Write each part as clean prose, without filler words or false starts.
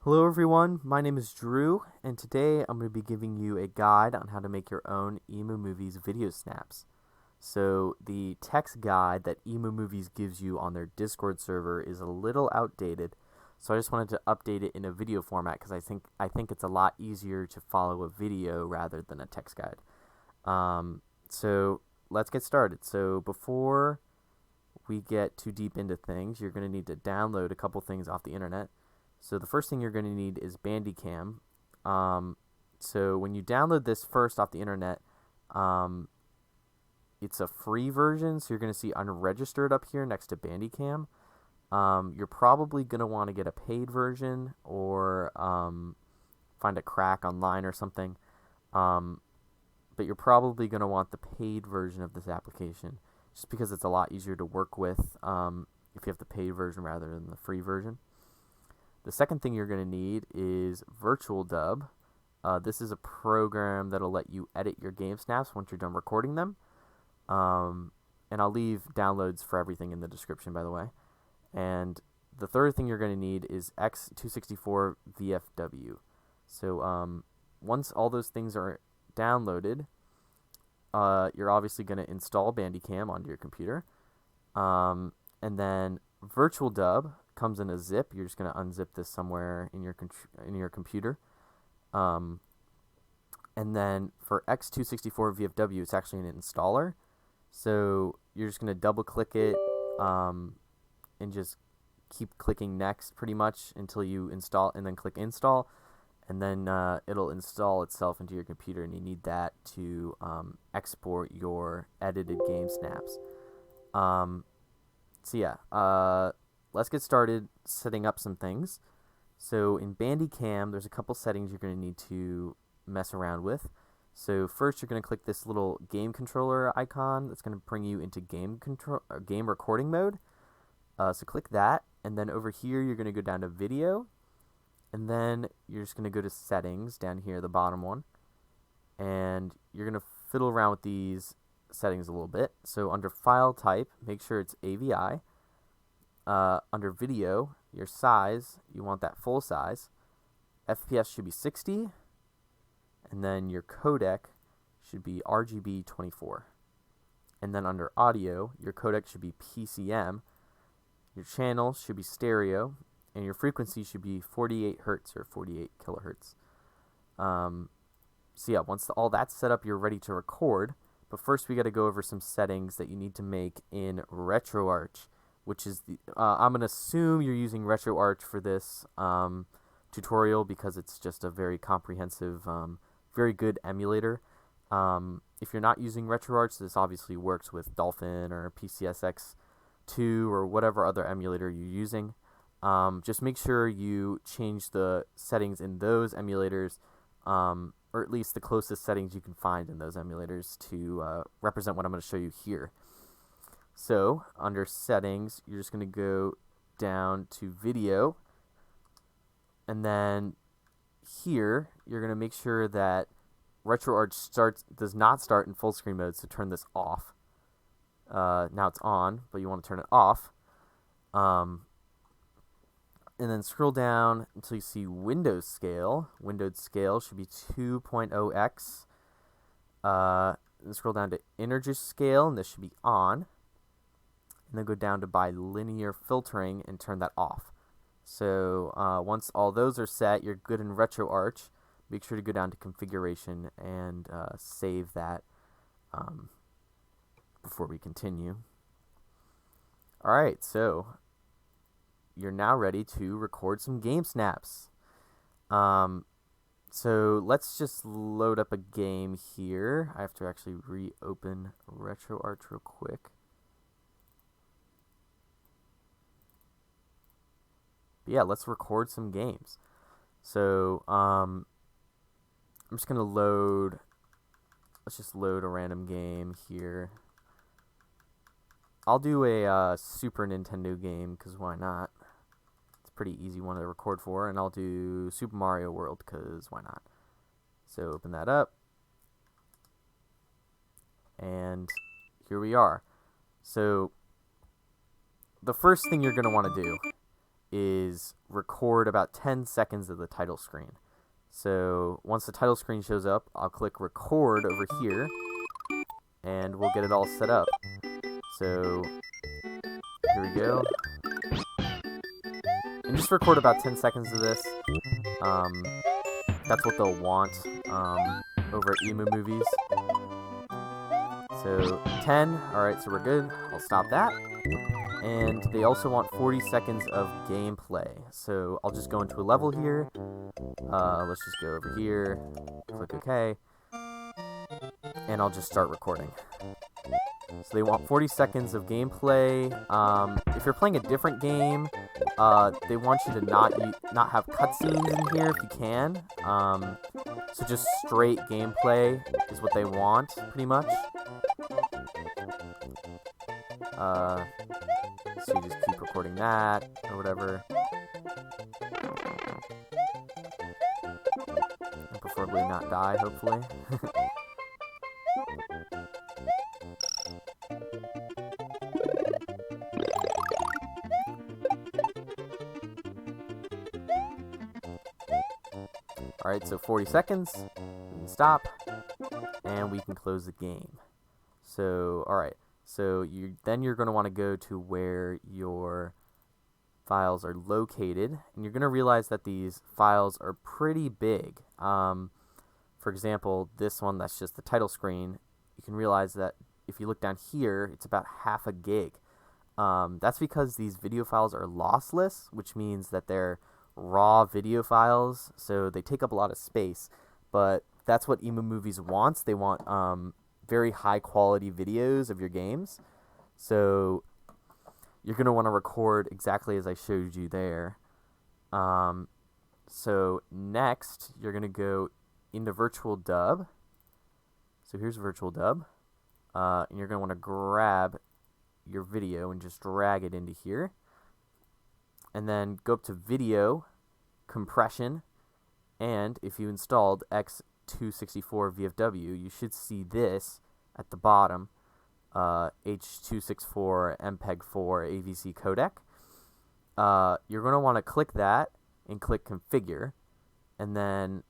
Hello everyone, my name is Drew, and today I'm going to be giving you a guide on how to make your own EmuMovies video snaps. So the text guide that EmuMovies gives you on their Discord server is a little outdated, so I just wanted to update it in a video format because I think it's a lot easier to follow a video rather than a text guide. So let's get started. So before we get too deep into things, you're going to need to download a couple things off the internet. So the first thing you're going to need is Bandicam. So when you download this first off the internet, it's a free version, so you're going to see unregistered up here next to Bandicam. You're probably going to want to get a paid version or find a crack online or something. But you're probably going to want the paid version of this application, just because it's a lot easier to work with if you have the paid version rather than the free version. The second thing you're going to need is Virtualdub. This is a program that'll let you edit your game snaps once you're done recording them. And I'll leave downloads for everything in the description, by the way. And the third thing you're going to need is X264 VFW. So once all those things are downloaded, you're obviously going to install Bandicam onto your computer. And then Virtualdub comes in a zip. You're just going to unzip this somewhere in your computer. And then for X264 VFW, it's actually an installer. So you're just going to double click it and just keep clicking next pretty much until you install, and then click install, and then it'll install itself into your computer, and you need that to export your edited game snaps. Let's get started setting up some things. So in Bandicam, there's a couple settings you're going to need to mess around with. So first, you're going to click this little game controller icon that's going to bring you into game recording mode. So click that, and then over here, you're going to go down to video, and then you're just going to go to settings down here, the bottom one, and you're going to fiddle around with these settings a little bit. So under file type, make sure it's AVI. Under video, your size, you want that full size. FPS should be 60, and then your codec should be RGB 24. And then under audio, your codec should be PCM. Your channel should be stereo, and your frequency should be 48 hertz or 48 kilohertz. Once all that's set up, you're ready to record. But first, we got to go over some settings that you need to make in RetroArch, which is I'm going to assume you're using RetroArch for this tutorial because it's just a very comprehensive, very good emulator. If you're not using RetroArch, this obviously works with Dolphin or PCSX2 or whatever other emulator you're using. Just make sure you change the settings in those emulators, or at least the closest settings you can find in those emulators to represent what I'm going to show you here. So under settings, you're just going to go down to video, and then here you're going to make sure that RetroArch does not start in full screen mode, so turn this off. Now it's on, but you want to turn it off. And then scroll down until you see Windows scale. Windows scale should be 2.0x. Then scroll down to integer scale, and this should be on. And then go down to bilinear filtering and turn that off. So once all those are set, you're good in RetroArch. Make sure to go down to configuration and save that before we continue. Alright, so you're now ready to record some game snaps. So let's just load up a game here. I have to actually reopen RetroArch real quick. But yeah, let's record some games. So I'm just gonna let's just load a random game here. I'll do a Super Nintendo game, because why not? It's a pretty easy one to record for, and I'll do Super Mario World, because why not? So open that up, and here we are. So the first thing you're going to want to do is record about 10 seconds of the title screen. So once the title screen shows up, I'll click record over here, and we'll get it all set up. So here we go. And just record about 10 seconds of this. That's what they'll want over at EmuMovies. So 10, alright, so we're good. I'll stop that. And they also want 40 seconds of gameplay. So I'll just go into a level here. Let's just go over here, click OK, and I'll just start recording. So they want 40 seconds of gameplay. If you're playing a different game, they want you to not have cutscenes in here if you can. So just straight gameplay is what they want, pretty much. So you just keep recording that, or whatever. And preferably not die, hopefully. Alright, so 40 seconds, we can stop, and we can close the game. So, alright, so then you're going to want to go to where your files are located, and you're going to realize that these files are pretty big. For example, this one that's just the title screen, you can realize that if you look down here, it's about half a gig. That's because these video files are lossless, which means that they're raw video files, so they take up a lot of space, but that's what EmuMovies wants. They want very high quality videos of your games, so you're going to want to record exactly as I showed you there. So next, you're going to go into Virtualdub. So here's Virtualdub, and you're going to want to grab your video and just drag it into here. And then go up to Video, Compression, and if you installed X264 VFW, you should see this at the bottom, H264 MPEG-4 AVC codec. You're going to want to click that and click Configure, and then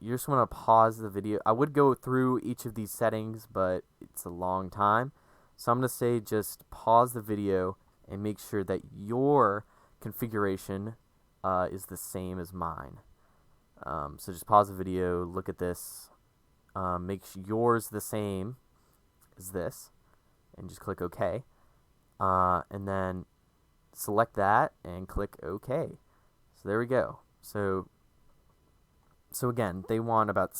you just want to pause the video. I would go through each of these settings, but it's a long time, so I'm going to say just pause the video and make sure that your configuration is the same as mine. So just pause the video, look at this, make yours the same as this, and just click OK. And then select that and click OK. So there we go. So again, they want about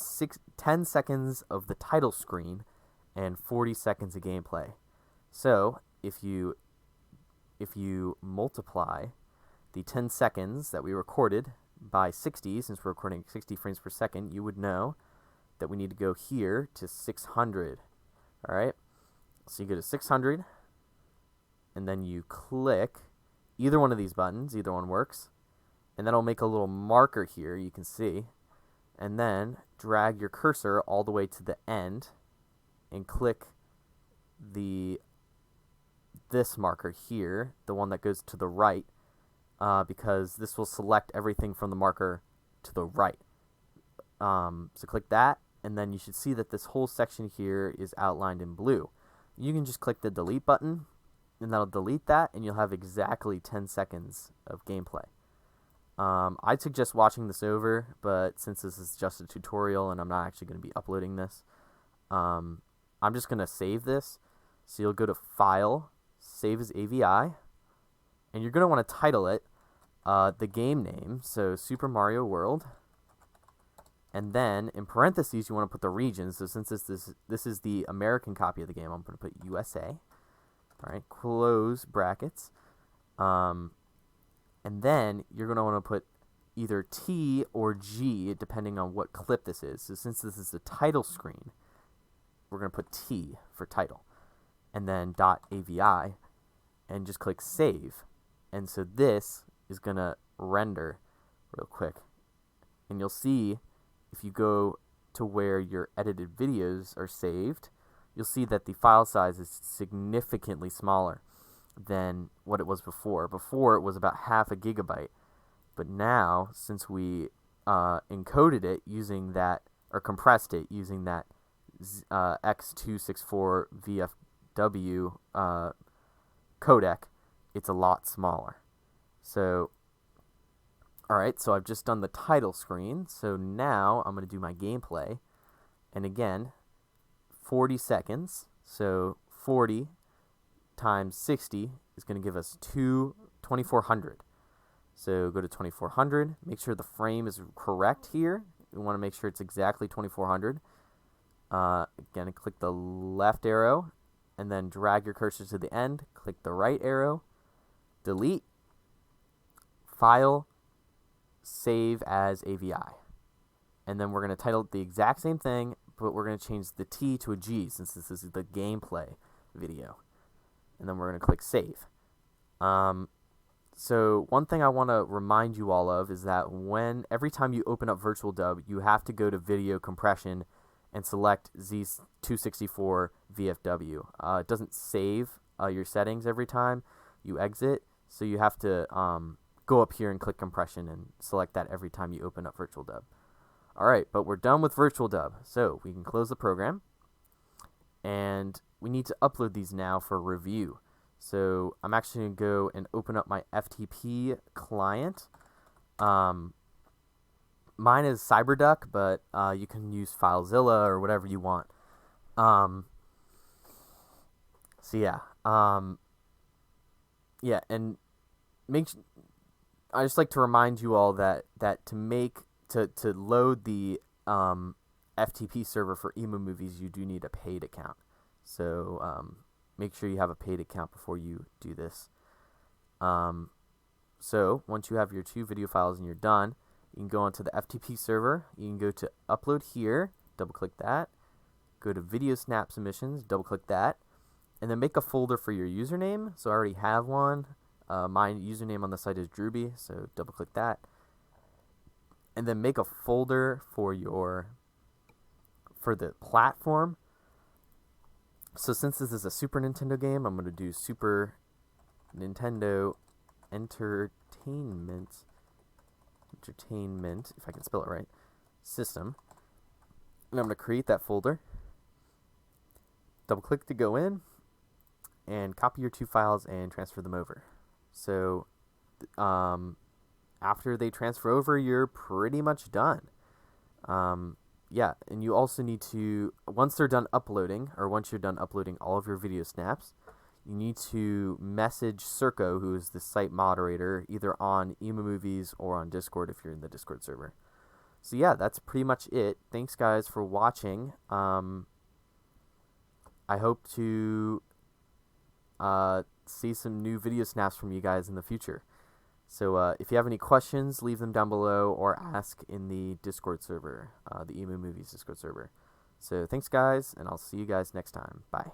10 seconds of the title screen and 40 seconds of gameplay. So if you multiply the 10 seconds that we recorded by 60, since we're recording 60 frames per second, you would know that we need to go here to 600. Alright, so you go to 600, and then you click either one of these buttons, either one works, and that'll make a little marker here, you can see, and then drag your cursor all the way to the end, and click this marker here, the one that goes to the right, because this will select everything from the marker to the right. So click that, and then you should see that this whole section here is outlined in blue. You can just click the delete button, and that'll delete that, and you'll have exactly 10 seconds of gameplay. I'd suggest watching this over, but since this is just a tutorial and I'm not actually going to be uploading this, I'm just going to save this. So you'll go to File, Save as AVI, and you're going to want to title it the game name, so Super Mario World, and then in parentheses you want to put the region. So since this is the American copy of the game, I'm going to put USA. Alright, close brackets, and then you're going to want to put either T or G depending on what clip this is. So since this is the title screen, we're going to put T for title, and then .avi, and just click Save. And so this is going to render real quick. And you'll see, if you go to where your edited videos are saved, you'll see that the file size is significantly smaller. than what it was before. Before it was about half a gigabyte, but now since we encoded it using that, or compressed it using that X264 VFW codec, it's a lot smaller. So, alright, so I've just done the title screen, so now I'm going to do my gameplay, and again, 40 seconds, so 40 times 60 is going to give us 2400. So go to 2400, make sure the frame is correct here. We want to make sure it's exactly 2400. Again, click the left arrow, and then drag your cursor to the end, click the right arrow, delete, file, save as AVI. And then we're going to title it the exact same thing, but we're going to change the T to a G since this is the gameplay video. And then we're going to click save. So one thing I want to remind you all of is that every time you open up Virtualdub, you have to go to video compression and select Z264 VFW. It doesn't save your settings every time you exit, so you have to go up here and click compression and select that every time you open up Virtualdub. Alright, but we're done with Virtualdub, so we can close the program, and we need to upload these now for review. So I'm actually going to go and open up my FTP client. Mine is CyberDuck, but you can use FileZilla or whatever you want. So yeah, yeah, and I just like to remind you all that to load the FTP server for EmuMovies, you do need a paid account. So make sure you have a paid account before you do this. So once you have your 2 video files and you're done, you can go onto the FTP server. You can go to upload here, double click that, go to video snap submissions, double click that, and then make a folder for your username. So I already have one. My username on the site is Drewby, so double click that, and then make a folder for the platform. So since this is a Super Nintendo game, I'm going to do Super Nintendo Entertainment, if I can spell it right, System. And I'm going to create that folder. Double click to go in, and copy your 2 files and transfer them over. So after they transfer over, you're pretty much done. Yeah, and you also need to, once they're done uploading, or once you're done uploading all of your video snaps, you need to message Circo, who is the site moderator, either on EmuMovies or on Discord if you're in the Discord server. So yeah, that's pretty much it. Thanks guys for watching. I hope to see some new video snaps from you guys in the future. So if you have any questions, leave them down below or ask in the Discord server, the EmuMovies Discord server. So thanks guys, and I'll see you guys next time. Bye.